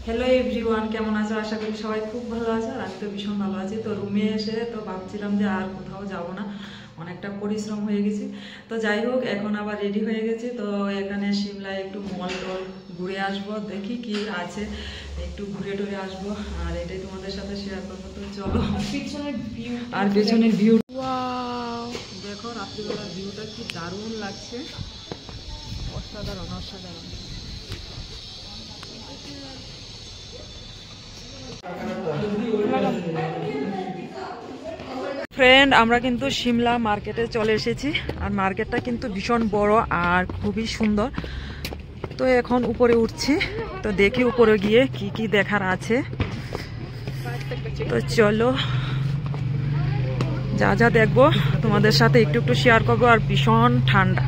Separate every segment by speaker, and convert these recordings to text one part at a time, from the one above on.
Speaker 1: Hello everyone, কেমন আছো? আশা করি সবাই খুব ভালো আছো। আর আমি তো ভীষণ ভালো আছি। তো রুমে এসে তো ভাবছিলাম যে আর কোথাও যাব না, অনেকটা পরিশ্রম হয়ে গেছি। তো যাই হোক, এখন আবার রেডি হয়ে গেছি। তো এখানে সিমলায় একটু মল টল ঘুরে আসবো, দেখি কি আছে, একটু ঘুরে টুরে আসবো। আর এটাই তোমাদের সাথে শেয়ার করবো। তো চলো। আর পেছনের ভিউ দেখো, রাত্রিবেলার ভিউটা কি দারুণ লাগছে, অসাধারণ অসাধারণ। ফ্রেন্ড, আমরা কিন্তু সিমলা মার্কেটে চলে এসেছি। আর মার্কেটটা কিন্তু ভীষণ বড় আর খুবই সুন্দর। তো এখন উপরে উঠছি, তো দেখি উপরে গিয়ে কি কি দেখার আছে। তো চলো, যা যা দেখবো তোমাদের সাথে একটু একটু শেয়ার করবো। আর ভীষণ ঠান্ডা।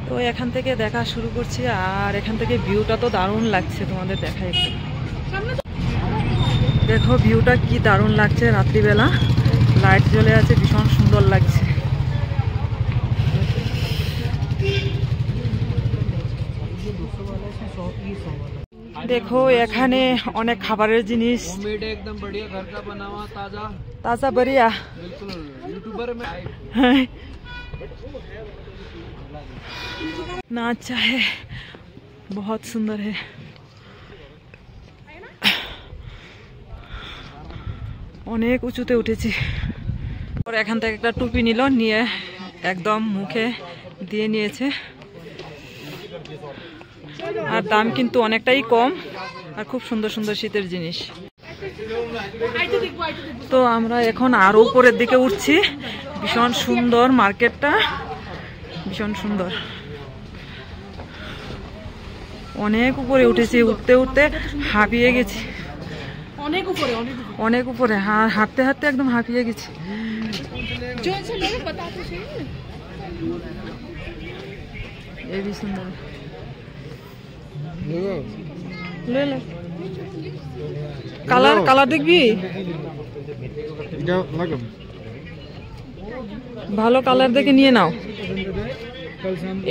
Speaker 1: তো এখান থেকে দেখা শুরু করছি। আর এখান থেকে ভিউটা তো দারুণ লাগছে, তোমাদের দেখা একটু। দেখো ভিউটা কি দারুণ লাগছে, রাত্রিবেলা লাইট জ্বলে আছে, ভীষণ সুন্দর লাগছে। দেখো এখানে অনেক খাবারের জিনিস, একদম बढ़िया घर का बना हुआ ताजा ताजा बढ़िया बिल्कुल यूट्यूबर में ना अच्छा है, बहुत सुंदर है। অনেক উঁচুতে উঠেছি। এখান থেকে একটা টুপি নিল, নিয়ে একদম মুখে দিয়ে নিয়েছে। আর দাম কিন্তু অনেকটাই কম, আর খুব সুন্দর সুন্দর শীতের জিনিস। তো আমরা এখন আরো উপরের দিকে উঠছি। ভীষণ সুন্দর মার্কেটটা, ভীষণ সুন্দর। অনেক উপরে উঠেছি, উঠতে উঠতে হাঁপিয়ে গেছি। অনেক উপরে হাঁটতে হাঁটতে একদম হাঁপিয়ে গেছি। এই भी सुंदर ले ले। কালার কালার দেখবি, ভালো কালার দেখে নিয়ে নাও।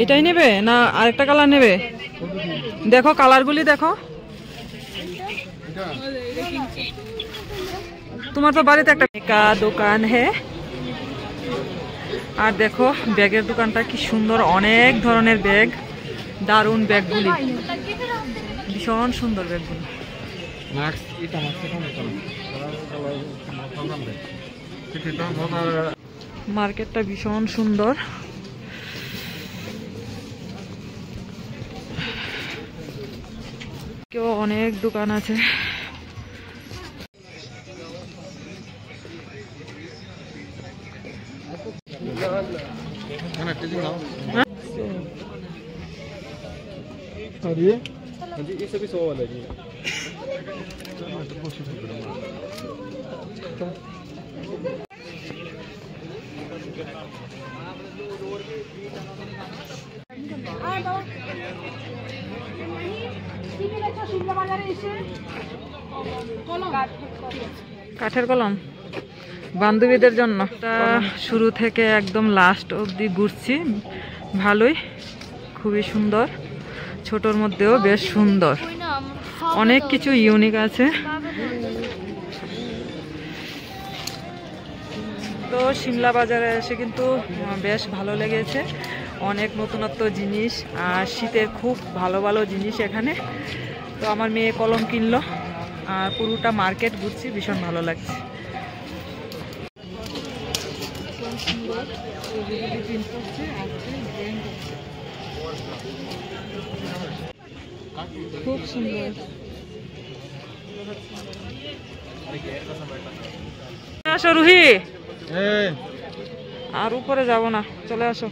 Speaker 1: এটাই নেবে না আরেকটা কালার নেবে? দেখো কালারগুলি দেখো। তোমার তো বাড়িতে একটা দোকান হ্যাঁ। আর দেখো ব্যাগের দোকানটা কি সুন্দর, অনেক ধরনের ব্যাগ, দারুণ ব্যাগগুলি, ভীষণ সুন্দর ব্যাগগুলি। মার্কেটটা ভীষণ সুন্দর। কেউ অনেক দোকান আছে।
Speaker 2: ये सभी 100 वाला जी।
Speaker 1: কাঠের কলম বান্ধবীদের জন্য। শুরু থেকে একদম লাস্ট অবধি ঘুরছি, ভালোই, খুবই সুন্দর। ছোটর মধ্যেও বেশ সুন্দর, অনেক কিছু ইউনিক আছে। তো সিমলা বাজারে এসে কিন্তু বেশ ভালো লেগেছে, অনেক নতুনত্ব জিনিস আর শীতের খুব ভালো ভালো জিনিস এখানে। তো আমার মেয়ে কলম কিনলো, আর পুরোটা মার্কেট ঘুরছি, ভীষণ ভালো লাগছে। খুব সুন্দর। আসো রুহি, আর উপরে যাব না, চলে আসো।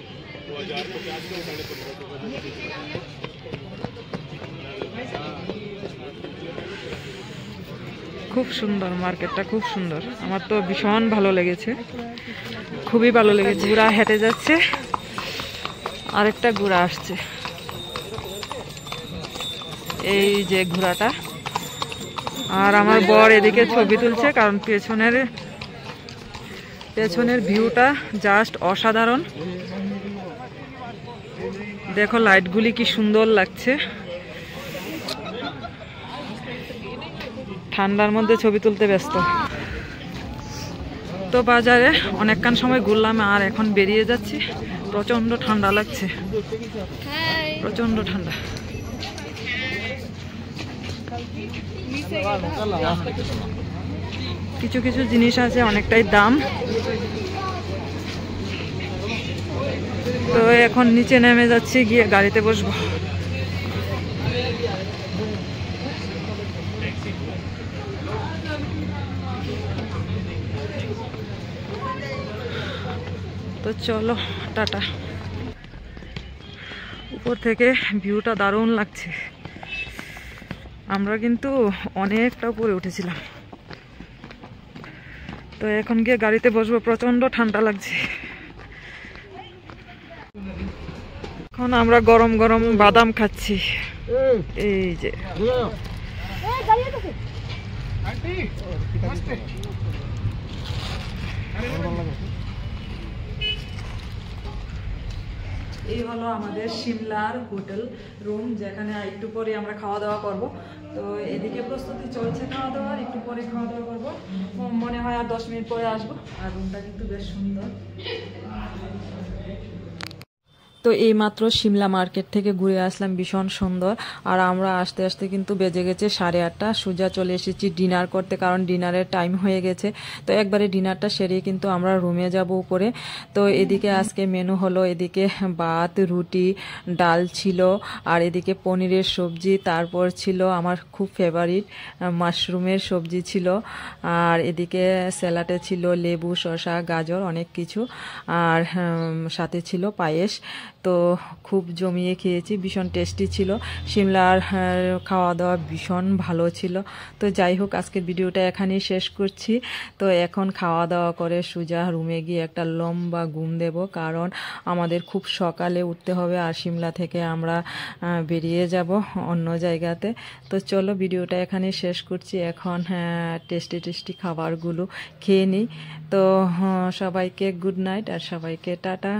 Speaker 1: খুব সুন্দর মার্কেটটা, খুব সুন্দর। আমার তো ভীষণ ভালো লেগেছে, খুবই ভালো লেগেছে। ঘোড়া হেঁটে যাচ্ছে, আরেকটা ঘোড়া আসছে। এই যে ঘোড়াটা। আর আমার বর এদিকে ছবি তুলছে, কারণ পেছনের ভিউটা জাস্ট অসাধারণ। দেখো লাইটগুলি কি সুন্দর লাগছে, ঠান্ডার মধ্যে ছবি তুলতে ব্যস্ত। তো বাজারে অনেকক্ষণ সময় ঘুরলাম আর এখন বেরিয়ে যাচ্ছি। প্রচন্ড ঠান্ডা লাগছে, প্রচন্ড ঠান্ডা। কিছু কিছু জিনিস আছে অনেকটাই দাম। তো এখন নিচে নেমে যাচ্ছি, গিয়ে গাড়িতে বসবো। তো চলো টাটা। উপর থেকে ভিউটা দারুণ লাগছে। আমরা কিন্তু অনেকটা উপরে উঠেছিলাম। তো এখন গিয়ে গাড়িতে বসবো, প্রচন্ড ঠান্ডা লাগছে। এখন আমরা গরম গরম বাদাম খাচ্ছি। এই যে এই হলো আমাদের সিমলার হোটেল রুম, যেখানে একটু পরে আমরা খাওয়া দাওয়া করব। তো এদিকে প্রস্তুতি চলছে খাওয়া দাওয়ার, একটু পরে খাওয়া দাওয়া করবো, মনে হয় আর 10 মিনিট পরে আসবো। আর রুমটা কিন্তু বেশ সুন্দর। তো এইমাত্র সিমলা মার্কেট থেকে ঘুরে আসলাম, ভীষণ সুন্দর। আর আমরা আস্তে আস্তে কিন্তু বেজে গেছে 8:30। সোজা চলে এসেছি ডিনার করতে, কারণ ডিনারের টাইম হয়ে গেছে। তো একবারে ডিনারটা সেরে কিন্তু আমরা রুমে যাব উপরে। তো এদিকে আজকে মেনু হলো, এদিকে ভাত, রুটি, ডাল ছিল, আর এদিকে পনিরের সবজি, তারপর ছিল আমার খুব ফেভারিট মাশরুমের সবজি ছিল, আর এদিকে স্যালাডে ছিল লেবু, শসা, গাজর, অনেক কিছু, আর সাথে ছিল পায়েস। তো খুব জমিয়ে খেয়েছি, ভীষণ টেস্টি ছিল। সিমলার খাওয়া দাওয়া ভীষণ ভালো ছিল। তো যাই হোক, আজকের ভিডিওটা এখানেই শেষ করছি। তো এখন খাওয়া দাওয়া করে সোজা রুমে গিয়ে একটা লম্বা ঘুম দেব, কারণ আমাদের খুব সকালে উঠতে হবে। আর সিমলা থেকে আমরা বেরিয়ে যাব অন্য জায়গাতে। তো চলো ভিডিওটা এখানেই শেষ করছি। এখন টেস্টি টেস্টি খাবারগুলো খেয়ে নিই। তো সবাইকে গুড নাইট আর সবাইকে টাটা।